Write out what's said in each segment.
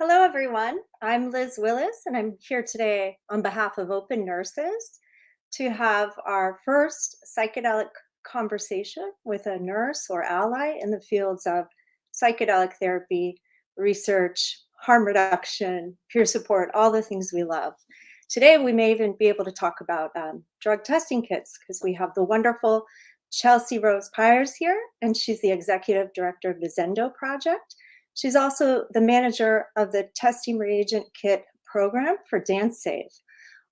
Hello, everyone. I'm Liz Willis, and I'm here today on behalf of OPENurses to have our first psychedelic conversation with a nurse or ally in the fields of psychedelic therapy, research, harm reduction, peer support, all the things we love. Today, we may even be able to talk about drug testing kits because we have the wonderful Chelsea Rose Pires here, and she's the executive director of the Zendo Project. She's also the manager of the testing reagent kit program for DanceSafe,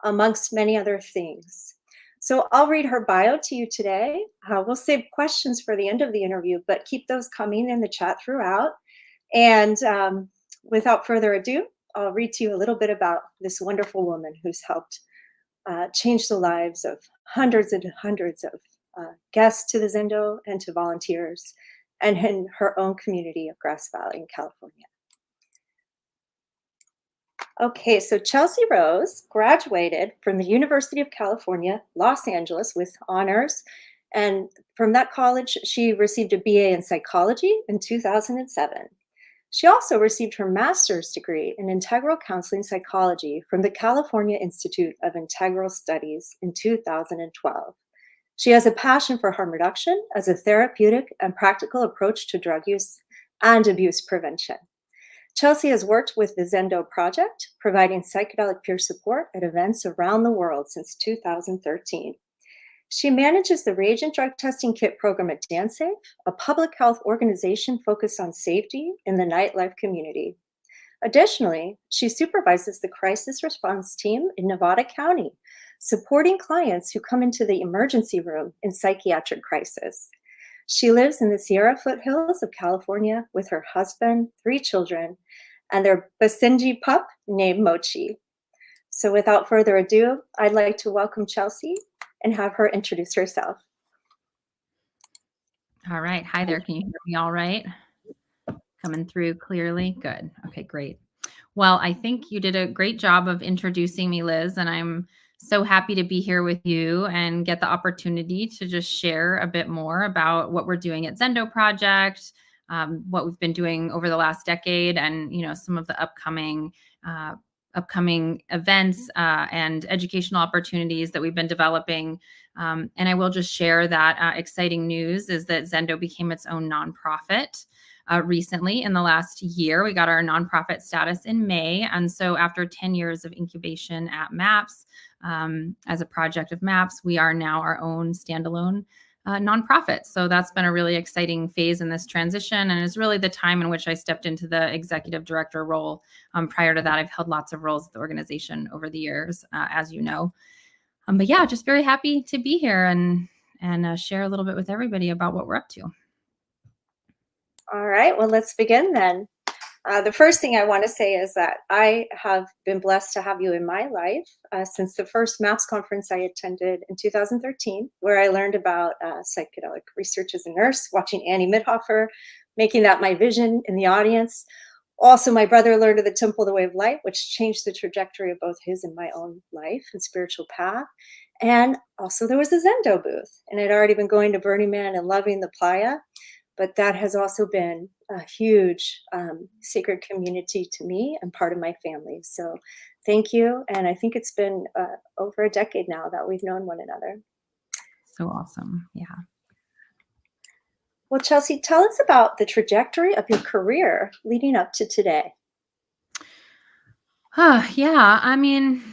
amongst many other things. So I'll read her bio to you today. We'll save questions for the end of the interview, but keep those coming in the chat throughout. And without further ado, I'll read to you a little bit about this wonderful woman who's helped change the lives of hundreds and hundreds of guests to the Zendo and to volunteers, and in her own community of Grass Valley in California. Okay, so Chelsea Rose graduated from the University of California, Los Angeles with honors. And from that college, she received a BA in psychology in 2007. She also received her master's degree in integral counseling psychology from the California Institute of Integral Studies in 2012. She has a passion for harm reduction as a therapeutic and practical approach to drug use and abuse prevention. Chelsea has worked with the Zendo Project, providing psychedelic peer support at events around the world since 2013. She manages the reagent drug testing kit program at DanceSafe, a public health organization focused on safety in the nightlife community. Additionally, she supervises the crisis response team in Nevada County, supporting clients who come into the emergency room in psychiatric crisis. She lives in the Sierra foothills of California with her husband, 3 children, and their Basenji pup named Mochi. So without further ado, I'd like to welcome Chelsea and have her introduce herself. All right. Hi there. Can you hear me all right? Coming through clearly? Good. Okay, great. Well, I think you did a great job of introducing me, Liz, and I'm so happy to be here with you and get the opportunity to just share a bit more about what we're doing at Zendo Project, what we've been doing over the last decade, and some of the upcoming events and educational opportunities that we've been developing. And I will just share that exciting news is that Zendo became its own nonprofit. Recently, in the last year, we got our nonprofit status in May. And so after 10 years of incubation at MAPS, as a project of MAPS, we are now our own standalone nonprofit. So that's been a really exciting phase in this transition. And it's really the time in which I stepped into the executive director role. Prior to that, I've held lots of roles at the organization over the years, as you know. But yeah, just very happy to be here and share a little bit with everybody about what we're up to. All right, well, let's begin then. The first thing I want to say is that I have been blessed to have you in my life since the first MAPS conference I attended in 2013, where I learned about psychedelic research as a nurse, watching Annie Mithofer, making that my vision in the audience. Also, my brother learned of the Temple of the Way of Light, which changed the trajectory of both his and my own life and spiritual path. And also there was the Zendo booth, and I'd already been going to Burning Man and loving the playa. But that has also been a huge sacred community to me and part of my family. So thank you. And I think it's been over a decade now that we've known one another. So awesome. Yeah. Well, Chelsea, tell us about the trajectory of your career leading up to today. Yeah. I mean,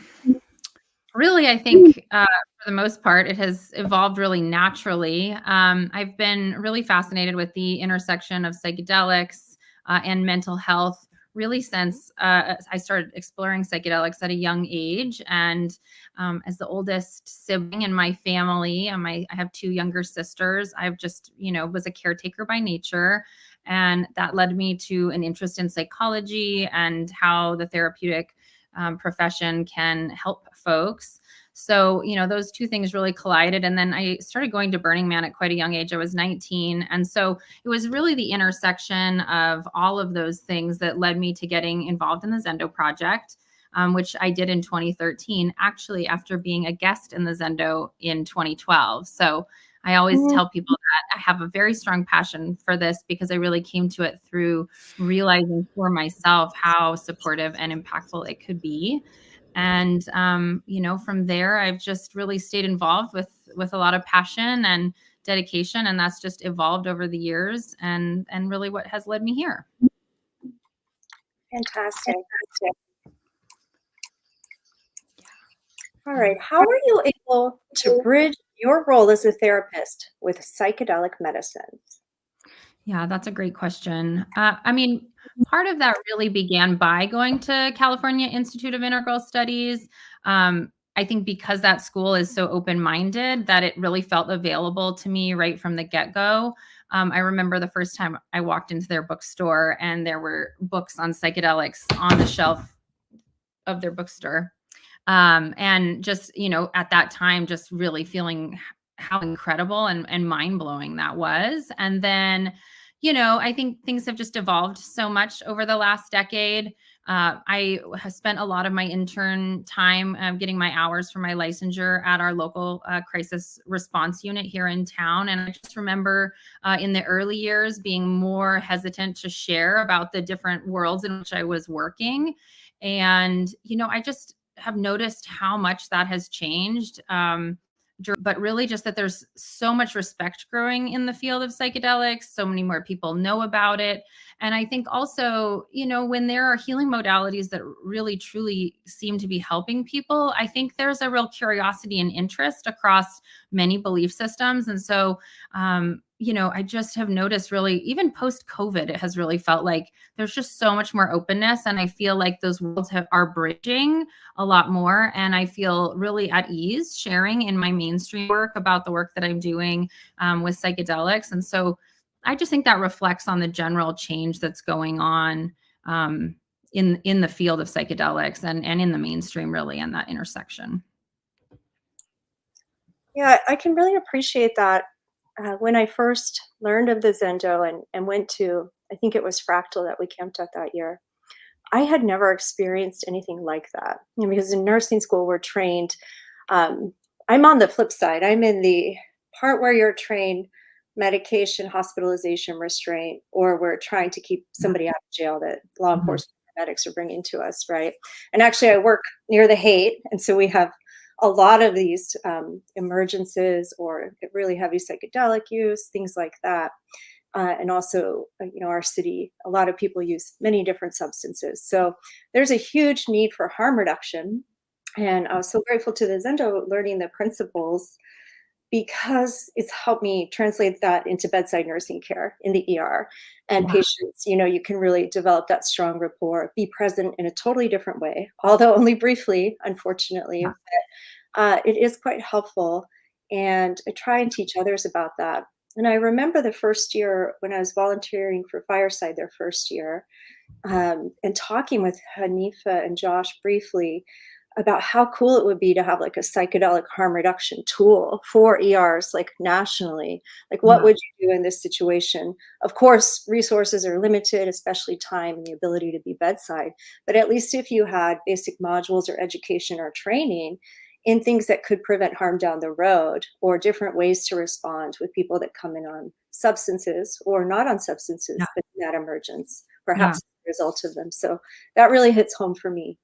really, I think for the most part, it has evolved really naturally. I've been really fascinated with the intersection of psychedelics and mental health really since I started exploring psychedelics at a young age. And as the oldest sibling in my family, I have 2 younger sisters. I've just, was a caretaker by nature. And that led me to an interest in psychology and how the therapeutic profession can help folks. So, those 2 things really collided. And then I started going to Burning Man at quite a young age. I was 19. And so it was really the intersection of all of those things that led me to getting involved in the Zendo Project, which I did in 2013, actually after being a guest in the Zendo in 2012. So I always Mm. tell people that I have a very strong passion for this because I really came to it through realizing for myself how supportive and impactful it could be. And from there, I've just really stayed involved with a lot of passion and dedication, and that's just evolved over the years, and really what has led me here. Fantastic. All right. How are you able to bridge your role as a therapist with psychedelic medicines? Yeah, that's a great question. Part of that really began by going to California Institute of Integral Studies. I think because that school is so open-minded that it really felt available to me right from the get-go. I remember the first time I walked into their bookstore and there were books on psychedelics on the shelf of their bookstore. And just, at that time, just really feeling how incredible and mind blowing that was. And then, I think things have just evolved so much over the last decade. I have spent a lot of my intern time getting my hours for my licensure at our local crisis response unit here in town. And I just remember in the early years being more hesitant to share about the different worlds in which I was working. And, I just have noticed how much that has changed. But really just that there's so much respect growing in the field of psychedelics. So many more people know about it. And I think also, when there are healing modalities that really truly seem to be helping people, I think there's a real curiosity and interest across many belief systems. And so, I just have noticed really, even post COVID, it has really felt like there's just so much more openness. And I feel like those worlds are bridging a lot more. And I feel really at ease sharing in my mainstream work about the work that I'm doing with psychedelics. And so I just think that reflects on the general change that's going on in the field of psychedelics and in the mainstream, really, and that intersection. Yeah, I can really appreciate that. When I first learned of the Zendo and went to, I think it was Fractal that we camped at that year, I had never experienced anything like that. Because in nursing school, we're trained. Um, I'm on the flip side. I'm in the part where you're trained medication, hospitalization, restraint, or we're trying to keep somebody out of jail that law Mhm. enforcement medics are bringing to us, right? And actually, I work near the Haight, and so we have a lot of these emergences or really heavy psychedelic use, things like that. And also, our city, a lot of people use many different substances. So there's a huge need for harm reduction. And I was so grateful to the Zendo learning the principles because it's helped me translate that into bedside nursing care in the ER. And Yeah. patients, you can really develop that strong rapport, be present in a totally different way, although only briefly, unfortunately. Yeah. It is quite helpful, and I try and teach others about that. And I remember the first year when I was volunteering for Fireside, their first year, and talking with Hanifa and Josh briefly about how cool it would be to have like a psychedelic harm reduction tool for ERs, like nationally. Like, what Yeah. would you do in this situation? Of course, resources are limited, especially time and the ability to be bedside. But at least if you had basic modules or education or training in things that could prevent harm down the road, or different ways to respond with people that come in on substances or not on Yeah. substances, but in that emergence, Yeah. perhaps as a result of them. So that really hits home for me.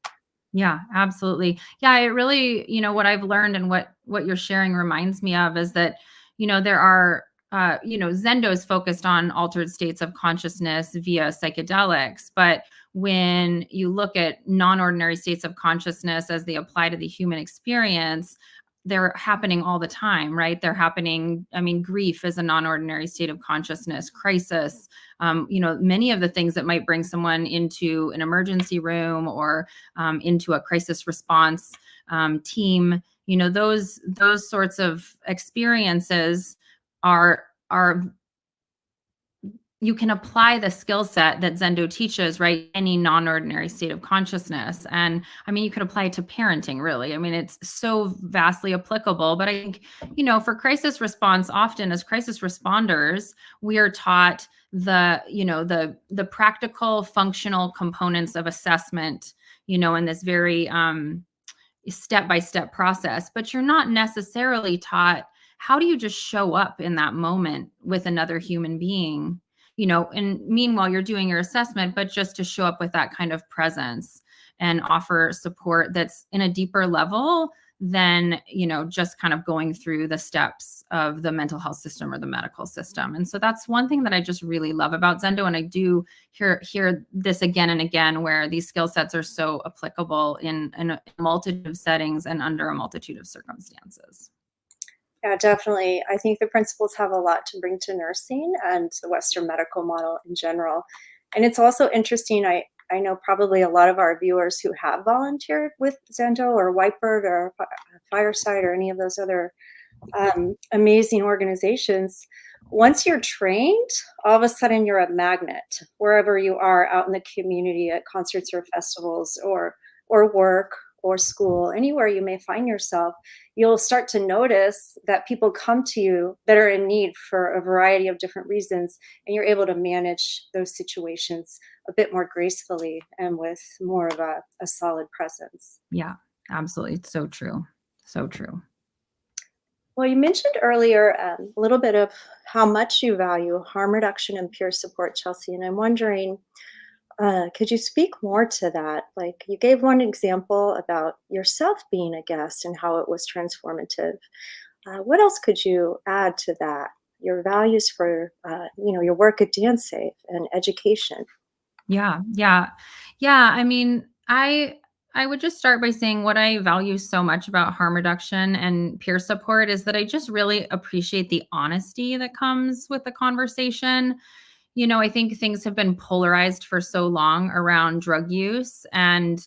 Yeah, absolutely. Yeah, it really, what I've learned and what you're sharing reminds me of is that, there are Zendo is focused on altered states of consciousness via psychedelics, but when you look at non-ordinary states of consciousness as they apply to the human experience, they're happening all the time, right? They're happening. I mean, grief is a non-ordinary state of consciousness, crisis, many of the things that might bring someone into an emergency room or into a crisis response team. Those sorts of experiences are you can apply the skill set that Zendo teaches, right? Any non-ordinary state of consciousness. And I mean, you could apply it to parenting, really. I mean, it's so vastly applicable. But I think, for crisis response, often as crisis responders, we are taught the practical functional components of assessment, in this very step-by-step process, but you're not necessarily taught how do you just show up in that moment with another human being, and meanwhile you're doing your assessment, but just to show up with that kind of presence and offer support that's in a deeper level than, just kind of going through the steps of the mental health system or the medical system. And so that's one thing that I just really love about Zendo. And I do hear this again and again, where these skill sets are so applicable in a multitude of settings and under a multitude of circumstances. Yeah, definitely. I think the principles have a lot to bring to nursing and the Western medical model in general. And it's also interesting. I know probably a lot of our viewers who have volunteered with Zendo or Whitebird or Fireside or any of those other amazing organizations. Once you're trained, all of a sudden you're a magnet wherever you are out in the community at concerts or festivals or work or school, anywhere you may find yourself, you'll start to notice that people come to you that are in need for a variety of different reasons, and you're able to manage those situations a bit more gracefully and with more of a solid presence. Yeah, absolutely. It's so true. So true. Well, you mentioned earlier a little bit of how much you value harm reduction and peer support, Chelsea, and I'm wondering, could you speak more to that? Like you gave one example about yourself being a guest and how it was transformative. What else could you add to that? Your values for, your work at DanceSafe and education. Yeah, yeah. Yeah, I mean, I would just start by saying what I value so much about harm reduction and peer support is that I just really appreciate the honesty that comes with the conversation. I think things have been polarized for so long around drug use, and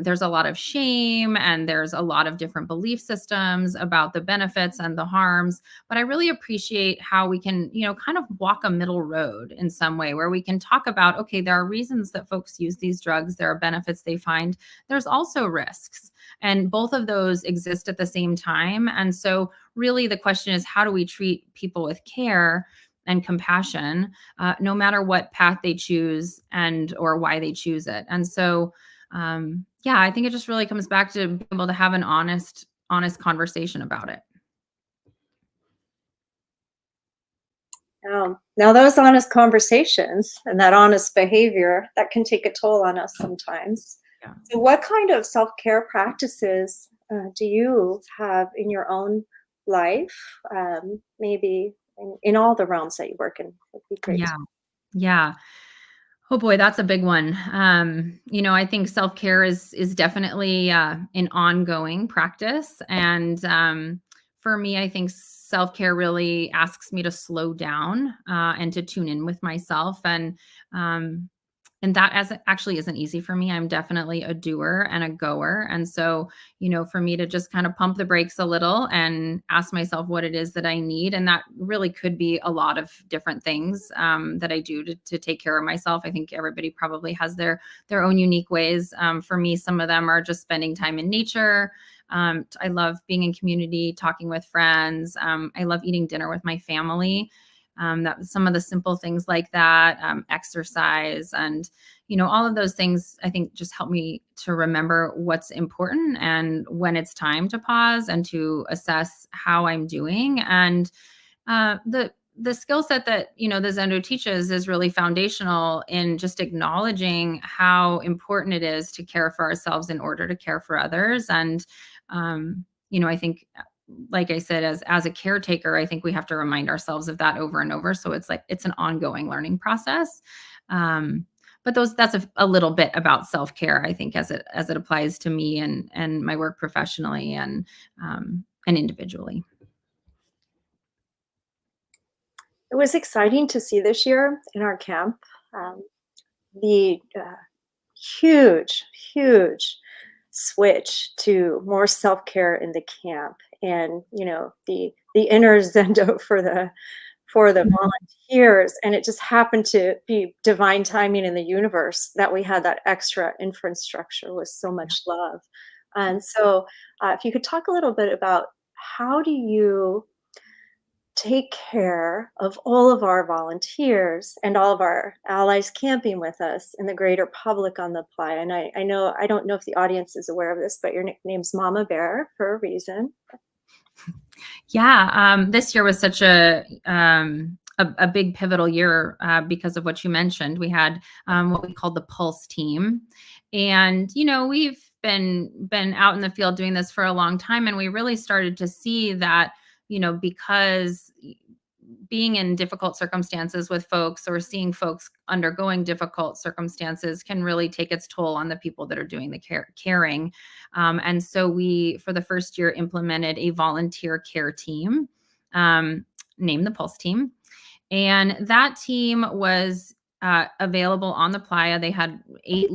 there's a lot of shame and there's a lot of different belief systems about the benefits and the harms. But I really appreciate how we can, kind of walk a middle road in some way where we can talk about, okay, there are reasons that folks use these drugs, there are benefits they find, there's also risks. And both of those exist at the same time. And so, really, the question is, how do we treat people with care and compassion, no matter what path they choose and or why they choose it. And so, yeah, I think it just really comes back to being able to have an honest conversation about it. Now, those honest conversations and that honest behavior that can take a toll on us sometimes. Yeah. So, what kind of self care practices do you have in your own life? Maybe in all the realms that you work in would be great. Yeah. Yeah. Oh boy, that's a big one. I think self-care is definitely an ongoing practice. And for me, I think self-care really asks me to slow down and to tune in with myself. And that as actually isn't easy for me. I'm definitely a doer and a goer. And so, for me to just kind of pump the brakes a little and ask myself what it is that I need. And that really could be a lot of different things that I do to take care of myself. I think everybody probably has their own unique ways. For me, some of them are just spending time in nature. I love being in community, talking with friends. I love eating dinner with my family. That some of the simple things like that, exercise, and all of those things I think just help me to remember what's important and when it's time to pause and to assess how I'm doing. And the skill set that the Zendo teaches is really foundational in just acknowledging how important it is to care for ourselves in order to care for others. And I think, like I said, as a caretaker, I think we have to remind ourselves of that over and over. So it's an ongoing learning process. But that's a little bit about self-care, I think, as it applies to me and my work professionally and individually. It was exciting to see this year in our camp the huge, huge switch to more self-care in the camp, and the inner Zendo for the volunteers. And it just happened to be divine timing in the universe that we had that extra infrastructure with so much love. And so if you could talk a little bit about how do you take care of all of our volunteers and all of our allies camping with us and the greater public on the playa. And I know, I don't know if the audience is aware of this, but your nickname's Mama Bear for a reason. Yeah, this year was such a big pivotal year because of what you mentioned. We had what we called the Pulse team, and we've been out in the field doing this for a long time, and we really started to see that because being in difficult circumstances with folks or seeing folks undergoing difficult circumstances can really take its toll on the people that are doing the caring. And so we, for the first year, implemented a volunteer care team named the Pulse team. And that team was available on the playa. They had eight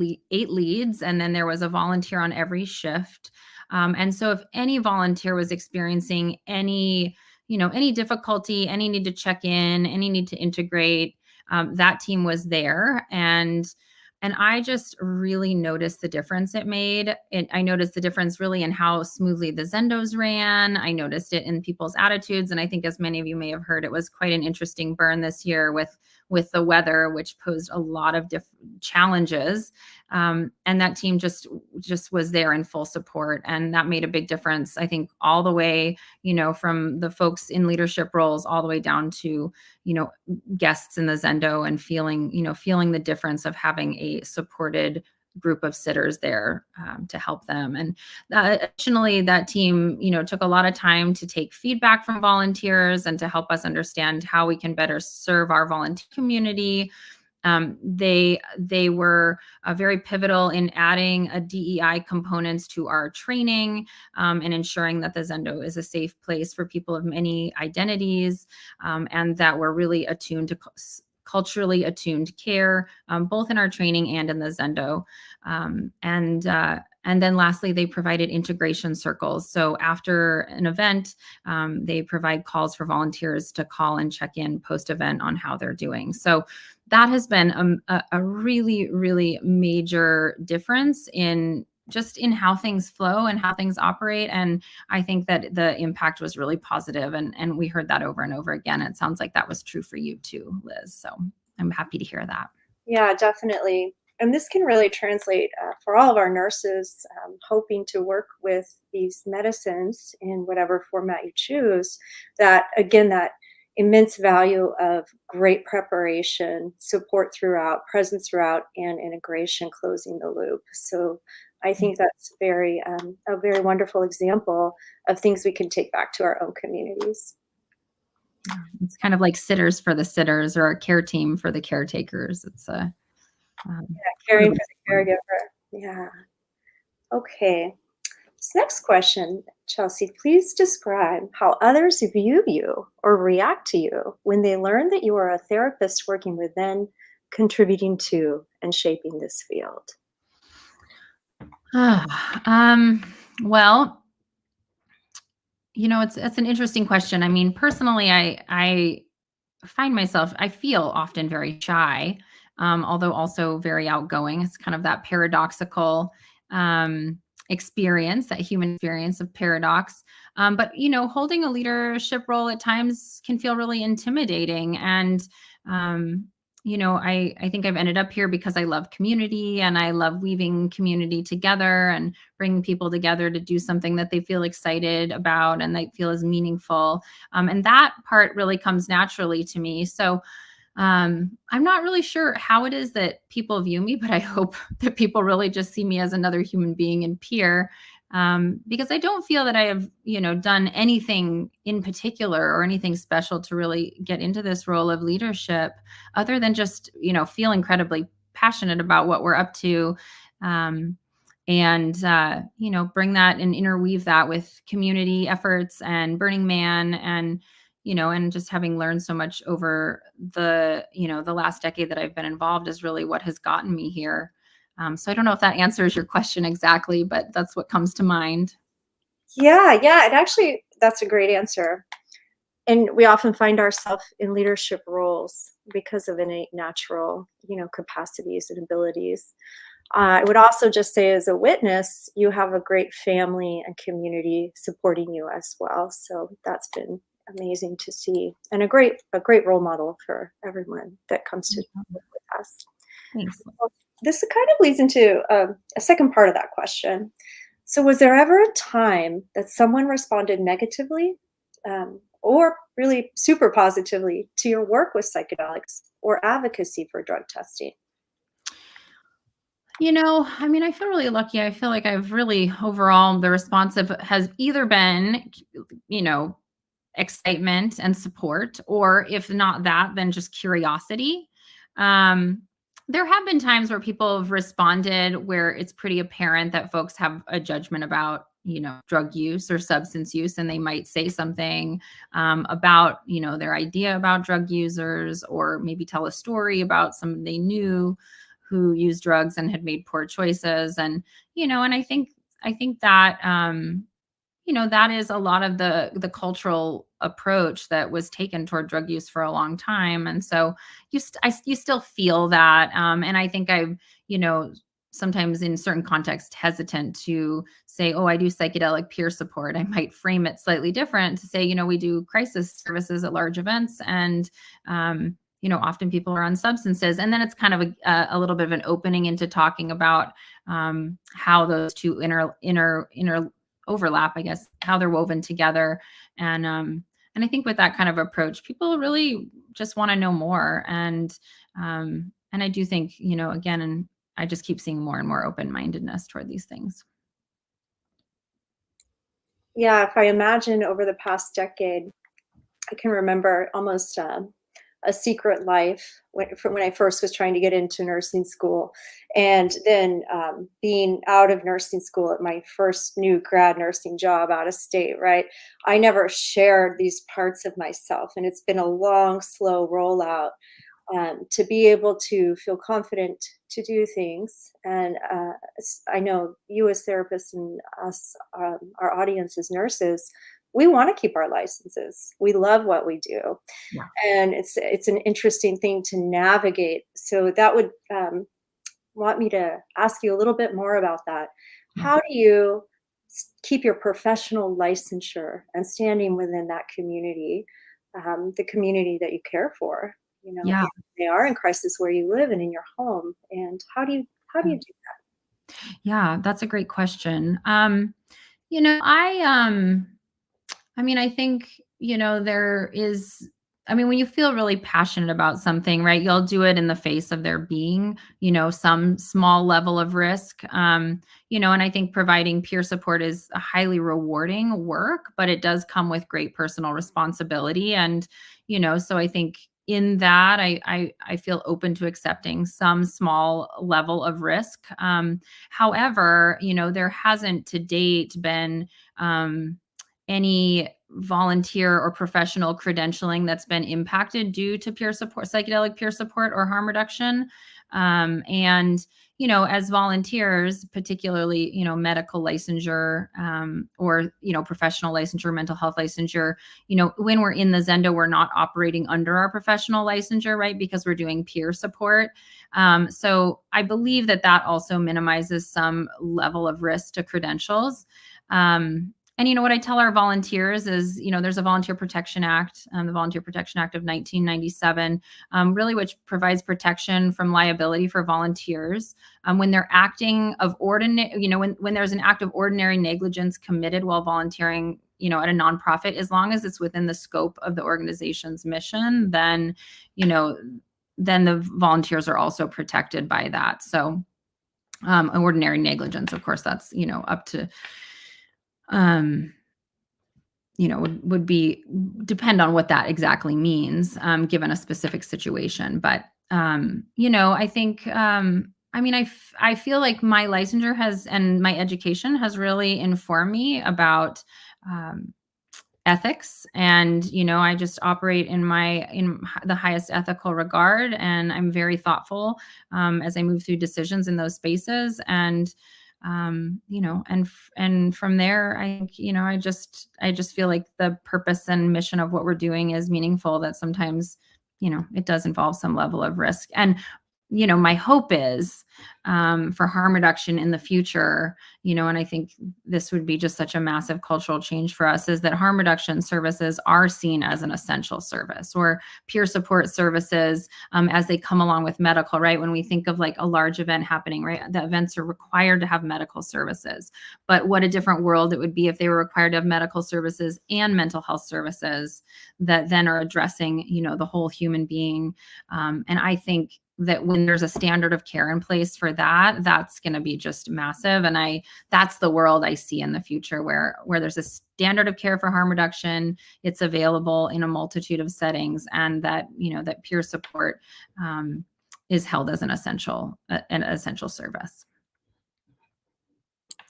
leads, and then there was a volunteer on every shift. And so if any volunteer was experiencing any difficulty, any need to check in, any need to integrate, that team was there. And I just really noticed the difference it made. I noticed the difference really in how smoothly the Zendos ran. I noticed it in people's attitudes. And I think, as many of you may have heard, it was quite an interesting burn this year with the weather, which posed a lot of different challenges. And that team just was there in full support. And that made a big difference, I think, all the way, from the folks in leadership roles all the way down to, guests in the Zendo, and feeling the difference of having a supported group of sitters there to help them. And additionally, that team, took a lot of time to take feedback from volunteers and to help us understand how we can better serve our volunteer community. They were very pivotal in adding a DEI components to our training and ensuring that the Zendo is a safe place for people of many identities, and that we're really attuned to culturally attuned care, both in our training and in the Zendo. And then lastly, they provided integration circles. So after an event, they provide calls for volunteers to call and check in post-event on how they're doing. So that has been a really, really major difference in how things flow and how things operate. And I think that the impact was really positive, and we heard that over and over again. It sounds like that was true for you too, Liz. So I'm happy to hear that. Yeah, definitely. And this can really translate for all of our nurses hoping to work with these medicines in whatever format you choose, that, again, that immense value of great preparation, support throughout, presence throughout, and integration, closing the loop. So I think that's a very wonderful example of things we can take back to our own communities. It's kind of like sitters for the sitters, or a care team for the caretakers. It's caring for the caregiver. Yeah. Okay. This next question, Chelsea, please describe how others view you or react to you when they learn that you are a therapist working within, contributing to, and shaping this field. Well, it's an interesting question. I mean, personally, I feel often very shy, although also very outgoing. It's kind of that paradoxical experience, that human experience of paradox. But holding a leadership role at times can feel really intimidating. And I think I've ended up here because I love community, and I love weaving community together and bringing people together to do something that they feel excited about and they feel is meaningful. And that part really comes naturally to me. So I'm not really sure how it is that people view me, but I hope that people really just see me as another human being and peer. Because I don't feel that I have, done anything in particular or anything special to really get into this role of leadership, other than just, feel incredibly passionate about what we're up to. And bring that and interweave that with community efforts and Burning Man, and just having learned so much over the last decade that I've been involved is really what has gotten me here. So I don't know if that answers your question exactly, but that's what comes to mind. Yeah, and actually, that's a great answer. And we often find ourselves in leadership roles because of innate natural, capacities and abilities. I would also just say, as a witness, you have a great family and community supporting you as well. So that's been amazing to see, and a great role model for everyone that comes to work with us. Thanks. Well, this kind of leads into a second part of that question. So was there ever a time that someone responded negatively or really super positively to your work with psychedelics or advocacy for drug testing? I mean, I feel really lucky. I feel like I've really overall the responsive has either been, you know, excitement and support, or if not that, then just curiosity. Um, there have been times where people have responded where it's pretty apparent that folks have a judgment about, drug use or substance use, and they might say something about, their idea about drug users, or maybe tell a story about someone they knew who used drugs and had made poor choices. And I think that that is a lot of the cultural approach that was taken toward drug use for a long time. And so you still feel that. And I think I've, sometimes in certain contexts hesitant to say, oh, I do psychedelic peer support. I might frame it slightly different to say, we do crisis services at large events, and often people are on substances. And then it's kind of a little bit of an opening into talking about how those two inner overlap, I guess, how they're woven together. And I think with that kind of approach, people really just want to know more. And I do think, again, and I just keep seeing more and more open-mindedness toward these things. Yeah, if I imagine over the past decade, I can remember almost a secret life from when I first was trying to get into nursing school. And then being out of nursing school at my first new grad nursing job out of state, right? I never shared these parts of myself. And it's been a long, slow rollout to be able to feel confident to do things. And I know you as therapists and us, our audience as nurses, we want to keep our licenses. We love what we do, Yeah. and it's an interesting thing to navigate. So that would want me to ask you a little bit more about that. Yeah. How do you keep your professional licensure and standing within that community, the community that you care for? Yeah. They are in crisis where you live and in your home. And how do you do Yeah, that's a great question. I mean, I think, there is, I mean, when you feel really passionate about something, right, you'll do it in the face of there being, some small level of risk. And I think providing peer support is a highly rewarding work, but it does come with great personal responsibility. And, so I think in that, I feel open to accepting some small level of risk. However, there hasn't to date been, any volunteer or professional credentialing that's been impacted due to peer support, psychedelic peer support, or harm reduction. And, as volunteers, particularly, medical licensure, or, professional licensure, mental health licensure, when we're in the Zendo, we're not operating under our professional licensure, right? Because we're doing peer support. So I believe that also minimizes some level of risk to credentials. And what I tell our volunteers is, there's a Volunteer Protection Act, the Volunteer Protection Act of 1997, really, which provides protection from liability for volunteers when they're acting of ordinary, when there's an act of ordinary negligence committed while volunteering, at a nonprofit, as long as it's within the scope of the organization's mission, then the volunteers are also protected by that. So ordinary negligence, of course, that's, up to, would be depend on what that exactly means, given a specific situation. But, I think, I mean, I feel like my licensure and my education has really informed me about, ethics. And, I just operate in the highest ethical regard. And I'm very thoughtful, as I move through decisions in those spaces. And, and from there, I think, I just feel like the purpose and mission of what we're doing is meaningful, that sometimes, it does involve some level of risk. And my hope is for harm reduction in the future, and I think this would be just such a massive cultural change for us, is that harm reduction services are seen as an essential service, or peer support services as they come along with medical, right? When we think of like a large event happening, right? The events are required to have medical services. But what a different world it would be if they were required to have medical services and mental health services that then are addressing, the whole human being. And I think that when there's a standard of care in place for that, that's going to be just massive. And that's the world I see in the future, where there's a standard of care for harm reduction. It's available in a multitude of settings, and that, that peer support is held as an essential service.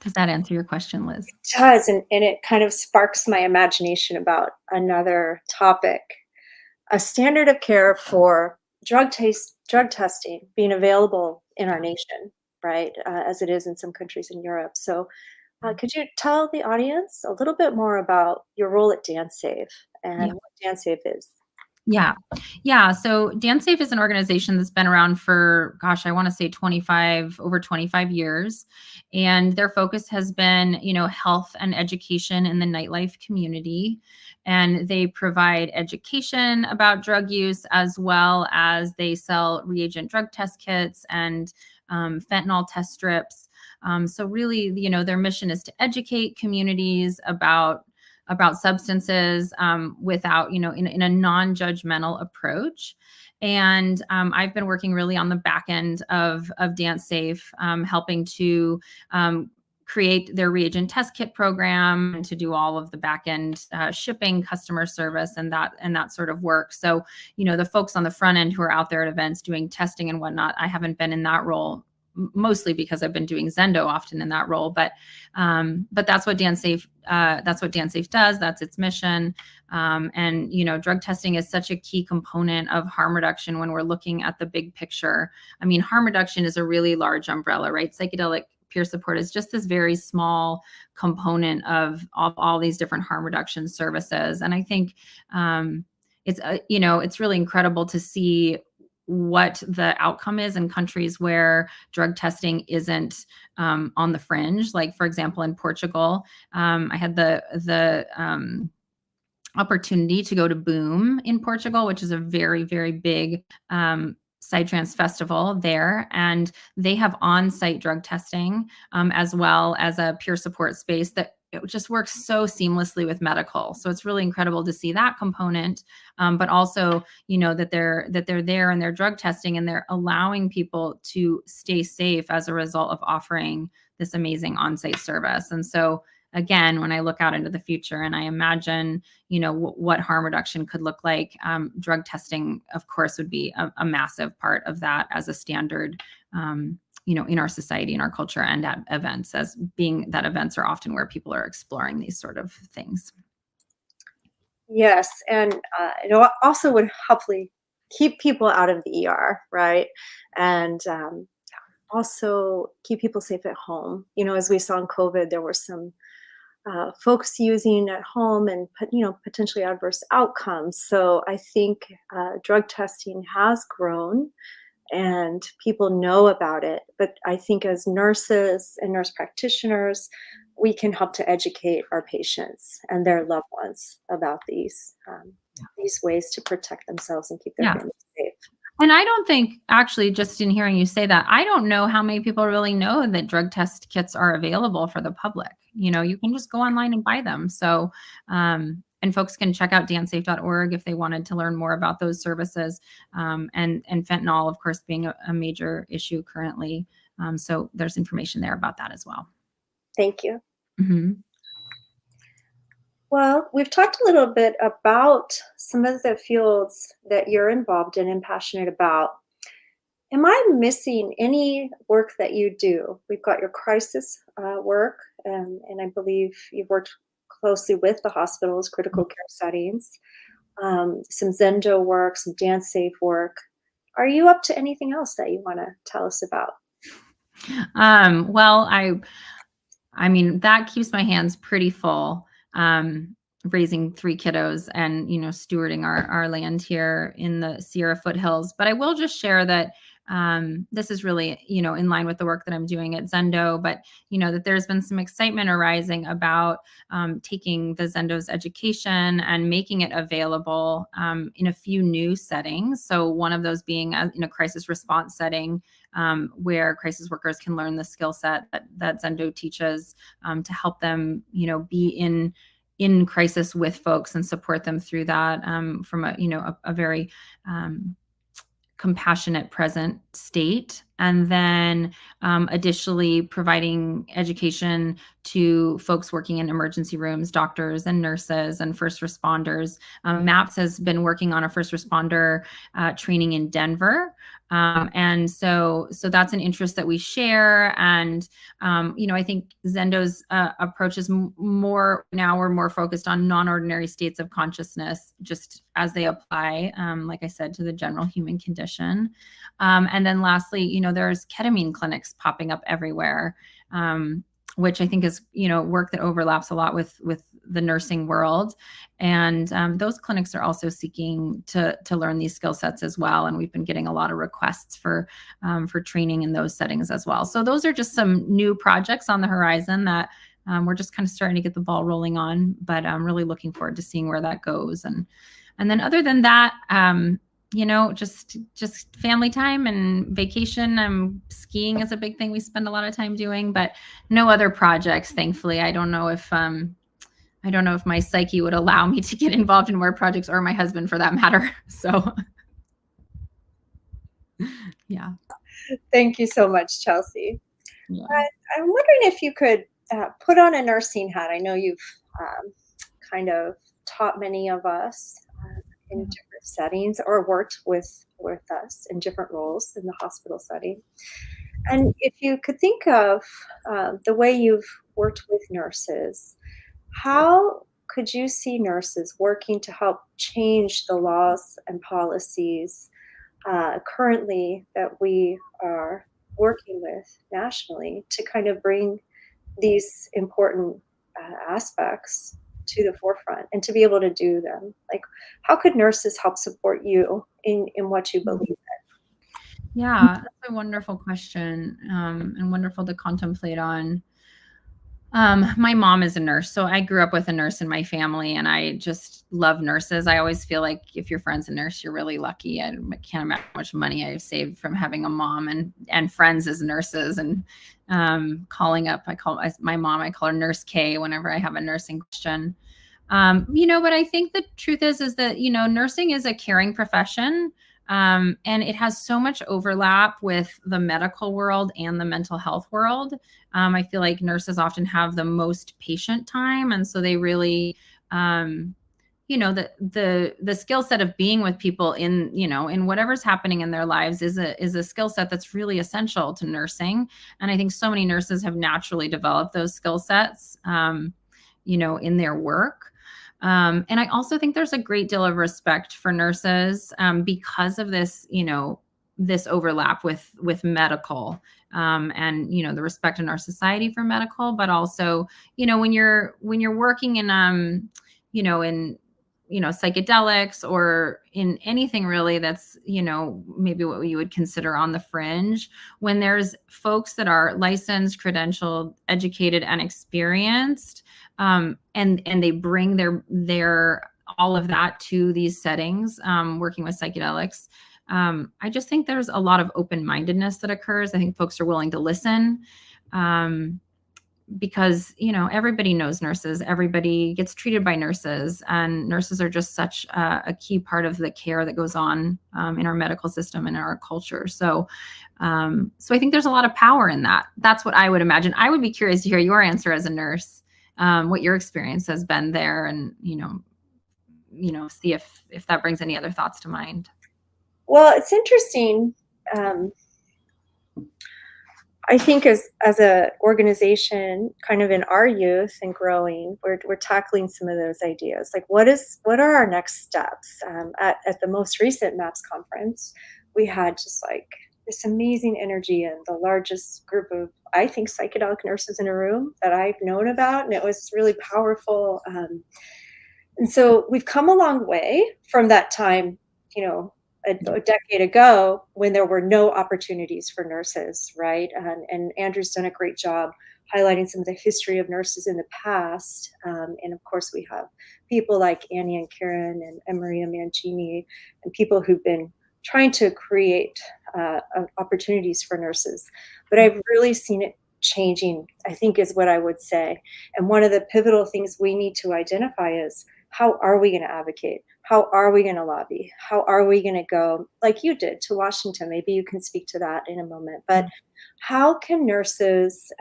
Does that answer your question, Liz? It does, and it kind of sparks my imagination about another topic. A standard of care for drug testing being available in our nation, right, as it is in some countries in Europe. So, could you tell the audience a little bit more about your role at DanceSafe and what DanceSafe is? Yeah. Yeah. So DanceSafe is an organization that's been around for, gosh, I want to say over 25 years. And their focus has been, health and education in the nightlife community. And they provide education about drug use, as well as they sell reagent drug test kits and fentanyl test strips. So really, their mission is to educate communities about substances without, in a non-judgmental approach. And I've been working really on the back end of DanceSafe, helping to create their reagent test kit program and to do all of the back end shipping, customer service, and that sort of work. So, the folks on the front end who are out there at events doing testing and whatnot, I haven't been in that role, mostly because I've been doing Zendo often in that role, but that's what DanceSafe does. That's its mission. And drug testing is such a key component of harm reduction when we're looking at the big picture. I mean, harm reduction is a really large umbrella, right? Psychedelic peer support is just this very small component of all these different harm reduction services. And I think it's really incredible to see what the outcome is in countries where drug testing isn't on the fringe. Like, for example, in Portugal, I had the opportunity to go to Boom in Portugal, which is a very, very big psytrance festival there, and they have on-site drug testing as well as a peer support space that it just works so seamlessly with medical. So it's really incredible to see that component, but also, that they're there and they're drug testing and they're allowing people to stay safe as a result of offering this amazing on-site service. And so again, when I look out into the future and I imagine, what harm reduction could look like, drug testing, of course, would be a massive part of that as a standard, in our society, in our culture, and at events, as being that events are often where people are exploring these sort of things. Yes, and it also would hopefully keep people out of the ER, right? And also keep people safe at home. As we saw in COVID, there were some folks using at home and potentially adverse outcomes. So I think drug testing has grown and people know about it. But I think as nurses and nurse practitioners, we can help to educate our patients and their loved ones about these ways to protect themselves and keep their families safe. And I don't think, actually, just in hearing you say that, I don't know how many people really know that drug test kits are available for the public. You can just go online and buy them. So, and folks can check out dancesafe.org if they wanted to learn more about those services. And fentanyl, of course, being a major issue currently. So there's information there about that as well. Thank you. Mm-hmm. Well, we've talked a little bit about some of the fields that you're involved in and passionate about. Am I missing any work that you do? We've got your crisis work, and I believe you've worked closely with the hospitals, critical care settings, some Zendo work, some DanceSafe work. Are you up to anything else that you want to tell us about? Well, I mean, that keeps my hands pretty full. Raising 3 kiddos and, stewarding our land here in the Sierra foothills. But I will just share that This is really, in line with the work that I'm doing at Zendo, but, that there's been some excitement arising about taking the Zendo's education and making it available in a few new settings. So one of those being in a crisis response setting, where crisis workers can learn the skill set that Zendo teaches to help them, be in crisis with folks and support them through that from a very compassionate present state. And then additionally providing education to folks working in emergency rooms, doctors and nurses and first responders. MAPS has been working on a first responder training in Denver. And so that's an interest that we share. And, I think Zendo's approach is more, now we're more focused on non-ordinary states of consciousness, just as they apply, like I said, to the general human condition. And then lastly, there's ketamine clinics popping up everywhere, which I think is, work that overlaps a lot with the nursing world. And those clinics are also seeking to learn these skill sets as well. And we've been getting a lot of requests for training in those settings as well. So those are just some new projects on the horizon that we're just kind of starting to get the ball rolling on, but I'm really looking forward to seeing where that goes. And then other than that, just family time and vacation. Skiing is a big thing we spend a lot of time doing, but no other projects, thankfully. I don't know if my psyche would allow me to get involved in more projects, or my husband for that matter. So yeah. Thank you so much, Chelsea. Yeah. I'm wondering if you could put on a nursing hat. I know you've kind of taught many of us in different settings, or worked with us in different roles in the hospital setting. And if you could think of the way you've worked with nurses, how could you see nurses working to help change the laws and policies currently that we are working with nationally to kind of bring these important aspects to the forefront and to be able to do them? Like, how could nurses help support you in what you believe in? Yeah, that's a wonderful question, and wonderful to contemplate on. My mom is a nurse, so I grew up with a nurse in my family, and I just love nurses. I always feel like if your friend's a nurse, you're really lucky. I can't imagine how much money I've saved from having a mom and friends as nurses, and calling up. My mom, I call her Nurse K whenever I have a nursing question. But I think the truth is that, nursing is a caring profession. And it has so much overlap with the medical world and the mental health world. I feel like nurses often have the most patient time. And so they really, the skill set of being with people in whatever's happening in their lives is a skill set that's really essential to nursing. And I think so many nurses have naturally developed those skill sets, in their work. And I also think there's a great deal of respect for nurses because of this, this overlap with medical and, the respect in our society for medical, but also, when you're working in, psychedelics or in anything really that's, maybe what you would consider on the fringe, when there's folks that are licensed, credentialed, educated, and experienced, and they bring their all of that to these settings, working with psychedelics. I just think there's a lot of open-mindedness that occurs. I think folks are willing to listen. Because, everybody knows nurses, everybody gets treated by nurses, and nurses are just such a key part of the care that goes on in our medical system and in our culture. So I think there's a lot of power in that. That's what I would imagine. I would be curious to hear your answer as a nurse, what your experience has been there, and, see if that brings any other thoughts to mind. Well, it's interesting. I think as an organization, kind of in our youth and growing, we're tackling some of those ideas. Like, what are our next steps? At the most recent MAPS conference, we had just like this amazing energy and the largest group of, I think, psychedelic nurses in a room that I've known about, and it was really powerful. And so we've come a long way from that time, a decade ago when there were no opportunities for nurses, right? And Andrew's done a great job highlighting some of the history of nurses in the past. And of course, we have people like Annie and Karen and Maria Mangini and people who've been trying to create opportunities for nurses. But I've really seen it changing, I think is what I would say. And one of the pivotal things we need to identify is, how are we going to advocate? How are we going to lobby? How are we going to go, like you did, to Washington? Maybe you can speak to that in a moment. But how can nurses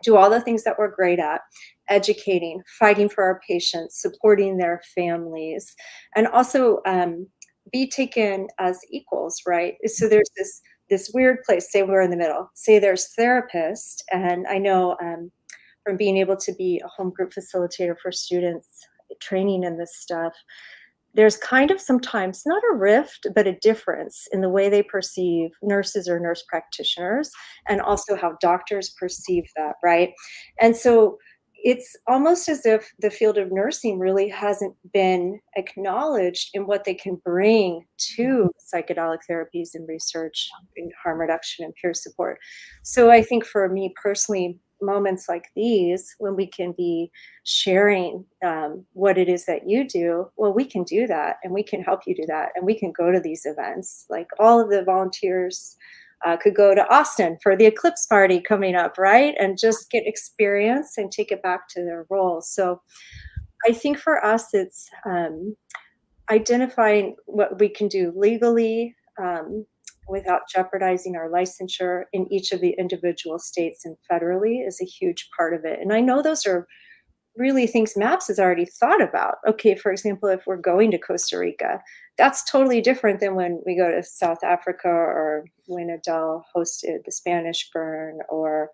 do all the things that we're great at: educating, fighting for our patients, supporting their families, and also be taken as equals, right? So there's this weird place. Say we're in the middle. Say there's therapists, and I know from being able to be a home group facilitator for students training in this stuff, there's kind of sometimes not a rift, but a difference in the way they perceive nurses or nurse practitioners, and also how doctors perceive that, right? And so it's almost as if the field of nursing really hasn't been acknowledged in what they can bring to psychedelic therapies and research in harm reduction and peer support. So I think for me personally, moments like these, when we can be sharing what it is that you do, well, we can do that and we can help you do that. And we can go to these events. Like all of the volunteers could go to Austin for the Eclipse party coming up, right? And just get experience and take it back to their roles. So I think for us, it's identifying what we can do legally without jeopardizing our licensure in each of the individual states and federally is a huge part of it. And I know those are really things MAPS has already thought about. Okay, for example, if we're going to Costa Rica, that's totally different than when we go to South Africa or when Adele hosted the Spanish Burn or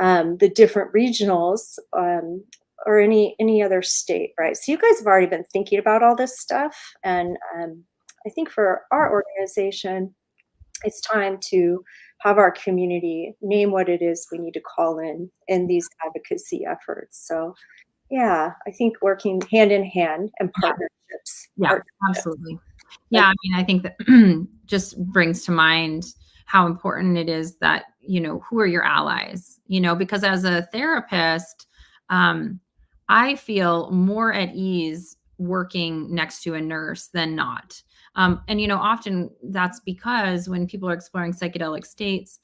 the different regionals or any other state, right? So you guys have already been thinking about all this stuff. And I think for our organization, it's time to have our community name what it is we need to call in these advocacy efforts. So yeah, I think working hand in hand and partnerships. Yeah, absolutely. Yeah, I mean, I think that just brings to mind how important it is that, who are your allies, because as a therapist, I feel more at ease working next to a nurse than not. And, often that's because when people are exploring psychedelic states,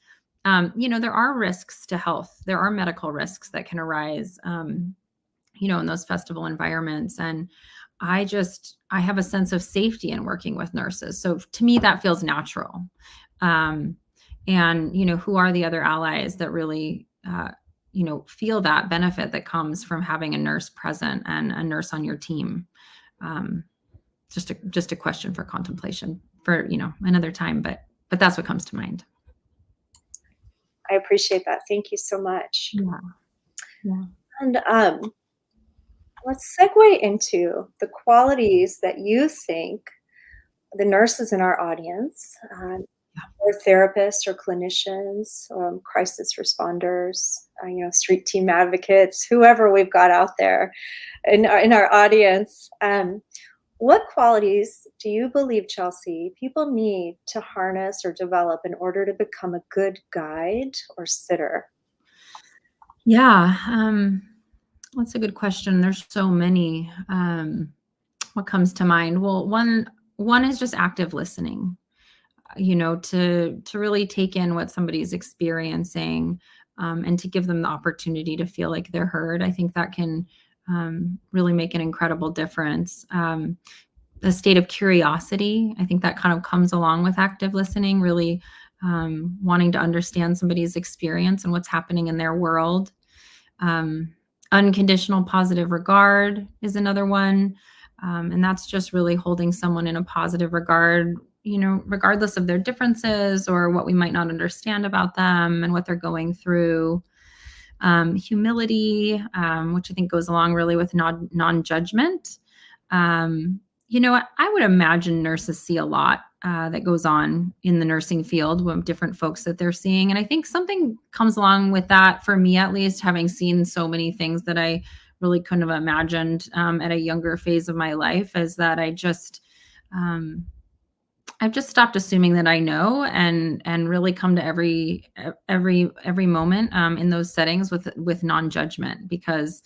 there are risks to health. There are medical risks that can arise, in those festival environments. And I have a sense of safety in working with nurses. So to me, that feels natural. And, who are the other allies that really, feel that benefit that comes from having a nurse present and a nurse on your team? Just a question for contemplation for, another time, but that's what comes to mind. I appreciate that. Thank you so much. Yeah. And let's segue into the qualities that you think the nurses in our audience, or therapists or clinicians, crisis responders, street team advocates, whoever we've got out there in our audience, what qualities do you believe, Chelsea, people need to harness or develop in order to become a good guide or sitter? Yeah, that's a good question. There's so many. What comes to mind? Well, one is just active listening. To really take in what somebody's experiencing, and to give them the opportunity to feel like they're heard. I think that can really make an incredible difference. A state of curiosity, I think that kind of comes along with active listening, really wanting to understand somebody's experience and what's happening in their world. Unconditional positive regard is another one. And that's just really holding someone in a positive regard, regardless of their differences or what we might not understand about them and what they're going through. Humility, which I think goes along really with non-judgment. I would imagine nurses see a lot that goes on in the nursing field with different folks that they're seeing. And I think something comes along with that, for me at least, having seen so many things that I really couldn't have imagined at a younger phase of my life, is that I I've just stopped assuming that I know, and really come to every moment in those settings with non-judgment, because